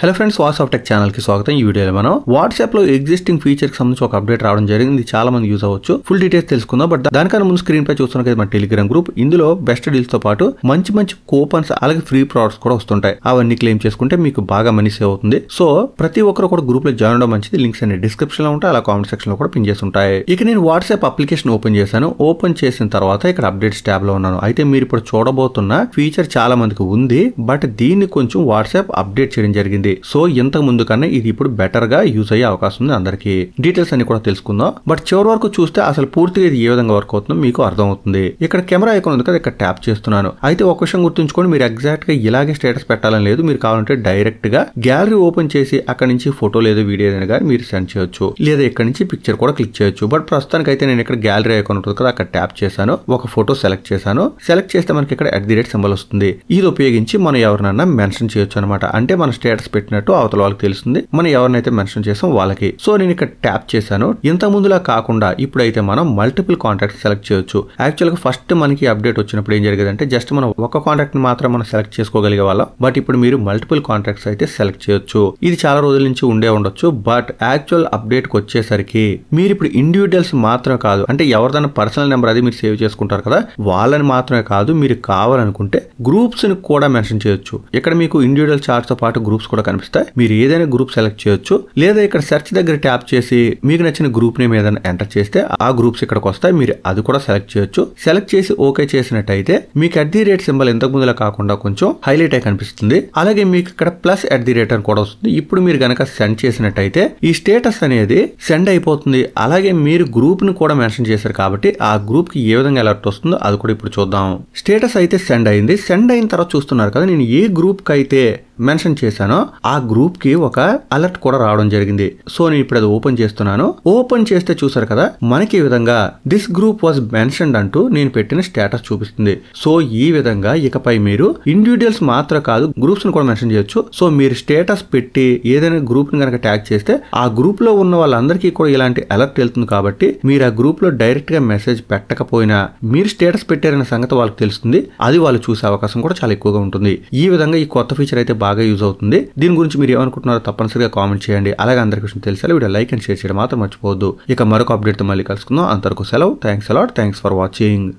Hello friends, WhatsApp tech channel కి స్వాగతం. ఈ వీడియోలో మనం వాట్సాప్ లో ఎగ్జిస్టింగ్ ఫీచర్ కి సంబంధించి ఒక అప్డేట్ రావడం జరిగింది. చాలా మంది యూజ్ అవ్వచ్చు. ఫుల్ డీటెయిల్స్ తెలుసుకుందాం. బట్ దానికన్నా ముందు స్క్రీన్ పై చూస్తున్న మన టెలిగ్రామ్ గ్రూప్, ఇందులో బెస్ట్ డీల్స్ తో పాటు మంచి మంచి కూపన్స్ అలాగే ఫ్రీ ప్రొడక్ట్స్ కూడా వస్తుంటాయి. అవన్నీ క్లెయిమ్ చేసుకుంటే మీకు బాగా మనీ సేవ్ అవుతుంది. సో ప్రతి ఒక్కరు కూడా గ్రూప్ లో జాయిన్ అవడం మంచిది. లింక్స్ అన్ని డిస్క్రిప్షన్ లో ఉంటాయి, అలా కామెంట్ సెక్షన్ లో కూడా పిన్ చేసి ఉంటాయి. ఇక నేను వాట్సాప్ అప్లికేషన్ ఓపెన్ చేశాను. ఓపెన్ చేసిన తర్వాత ఇక్కడ అప్డేట్స్ ట్యాబ్ లో ఉన్నాను. అయితే మీరు ఇప్పుడు చూడబోతున్న ఫీచర్ చాలా మందికి ఉంది, బట్ దీన్ని కొంచెం వాట్సాప్ అప్డేట్ చేయడం జరిగింది. సో ఇంతకు ముందు కన్నా ఇది ఇప్పుడు బెటర్ గా యూజ్ అయ్యే అవకాశం ఉంది. అందరికి డీటెయిల్స్ అన్ని కూడా తెలుసుకుందాం. బట్ చివరి వరకు చూస్తే అసలు పూర్తిగా ఇది ఏ విధంగా వర్క్ అవుతుందో మీకు అర్థం అవుతుంది. ఇక్కడ కెమెరా ఐకాన్ ఉంది కదా, ఇక్కడ ట్యాప్ చేస్తున్నాను. అయితే ఒక విషయం గుర్తుంచుకోండి, మీరు ఎగ్జాక్ట్ గా ఇలాగే స్టేటస్ పెట్టాలని లేదు. మీరు కావాలంటే డైరెక్ట్ గా గ్యాలరీ ఓపెన్ చేసి అక్కడ నుంచి ఫోటో లేదా వీడియో ఏదైనా కానీ మీరు సెండ్ చేయొచ్చు, లేదా ఇక్కడ నుంచి పిక్చర్ కూడా క్లిక్ చేయొచ్చు. బట్ ప్రస్తుతానికి అయితే నేను ఇక్కడ గ్యాలరీ ఐకాన్ ఉంటుంది కదా, అక్కడ ట్యాప్ చేశాను. ఒక ఫోటో సెలెక్ట్ చేశాను. సెలెక్ట్ చేస్తే మనకి ఇక్కడ @ సింబల్ వస్తుంది. ఇది ఉపయోగించి మనం ఎవరినైనా మెన్షన్ చేయొచ్చు అనమాట. అంటే మన స్టేటస్ పెట్టినట్టు అవతల వాళ్ళకి తెలుస్తుంది, మనం ఎవరినైతే మెన్షన్ చేసాం వాళ్ళకి. సో నేను ఇక్కడ ట్యాప్ చేశాను. ఇంత ముందులా కాకుండా ఇప్పుడైతే మనం మల్టిపుల్ కాంటాక్ట్స్ సెలెక్ట్ చేయొచ్చు. యాక్చువల్ గా ఫస్ట్ మనకి అప్డేట్ వచ్చినప్పుడు ఏం జరిగేదంటే జస్ట్ మనం ఒక కాంటాక్ట్ ని మాత్రం మనం సెలెక్ట్ చేసుకోగలిగే వాళ్ళం. బట్ ఇప్పుడు మీరు మల్టిపుల్ కాంటాక్ట్స్ అయితే సెలెక్ట్ చేయొచ్చు. ఇది చాలా రోజుల నుంచి ఉండే ఉండొచ్చు. బట్ యాక్చువల్ అప్డేట్ కి వచ్చేసరికి మీరు ఇప్పుడు ఇండివిజువల్స్ మాత్రమే కాదు, అంటే ఎవరిదైనా పర్సనల్ నెంబర్ అది మీరు సేవ్ చేసుకుంటారు కదా, వాళ్ళని మాత్రమే కాదు, మీరు కావాలనుకుంటే గ్రూప్స్ ని కూడా మెన్షన్ చేయొచ్చు. ఇక్కడ మీకు ఇండివిజువల్ చార్ట్స్ తో పాటు గ్రూప్స్ కూడా కనిపిస్తాయి. మీరు ఏదైనా గ్రూప్ సెలెక్ట్ చేయొచ్చు, లేదా ఇక్కడ సెర్చ్ దగ్గర ట్యాప్ చేసి మీకు నచ్చిన గ్రూప్ నేమ్ ఏదైనా ఎంటర్ చేస్తే ఆ గ్రూప్స్ ఇక్కడికి వస్తాయి. మీరు అది కూడా సెలెక్ట్ చేయొచ్చు. సెలెక్ట్ చేసి ఓకే చేసినట్టయితే మీకు @ సింబల్ ఇంతకు ముందులా కాకుండా కొంచెం హైలైట్ అయి కనిపిస్తుంది. అలాగే మీకు ఇక్కడ +@ అని కూడా వస్తుంది. ఇప్పుడు మీరు గనక సెండ్ చేసినట్టయితే ఈ స్టేటస్ అనేది సెండ్ అయిపోతుంది. అలాగే మీరు గ్రూప్ ని కూడా మెన్షన్ చేశారు కాబట్టి ఆ గ్రూప్ కి ఏ విధంగా అలర్ట్ వస్తుందో అది కూడా ఇప్పుడు చూద్దాం. స్టేటస్ అయితే సెండ్ అయింది. సెండ్ అయిన తర్వాత చూస్తున్నారు కదా, నేను ఏ గ్రూప్ కి అయితే మెన్షన్ చేశానో ఆ గ్రూప్ కి ఒక అలర్ట్ కూడా రావడం జరిగింది. సో నేను ఇప్పుడు అది ఓపెన్ చేస్తున్నాను. ఓపెన్ చేస్తే చూసారు కదా, మనకి ఈ విధంగా దిస్ గ్రూప్ వాజ్ మెన్షన్డ్ అంటూ నేను పెట్టిన స్టేటస్ చూపిస్తుంది. సో ఈ విధంగా ఇకపై మీరు ఇండివిజువల్స్ మాత్రం కాదు, గ్రూప్స్ ని కూడా మెన్షన్ చేయొచ్చు. సో మీరు స్టేటస్ పెట్టి ఏదైనా గ్రూప్ ని కనుక ట్యాగ్ చేస్తే ఆ గ్రూప్ లో ఉన్న వాళ్ళందరికీ కూడా ఇలాంటి అలర్ట్ వెళ్తుంది. కాబట్టి మీరు ఆ గ్రూప్ లో డైరెక్ట్ గా మెసేజ్ పెట్టకపోయినా మీరు స్టేటస్ పెట్టారనే సంగతి వాళ్ళకి తెలుస్తుంది. అది వాళ్ళు చూసే అవకాశం కూడా చాలా ఎక్కువగా ఉంటుంది. ఈ విధంగా ఈ కొత్త ఫీచర్ అయితే బాగా యూజ్ అవుతుంది. దీని గురించి మీరు ఏమనుకుంటున్నారో తప్పనిసరిగా కామెంట్ చేయండి. అలాగే అందరికీ విషయం తెలిసేలా వీడియో లైక్ అండ్ షేర్ చేయడం మాత్రం మర్చిపోవద్దు. ఇక మరొక అప్డేట్ తో మళ్ళీ కలుసుకుందాం. అంతవరకు సెలవు. Thanks a lot. Thanks for watching.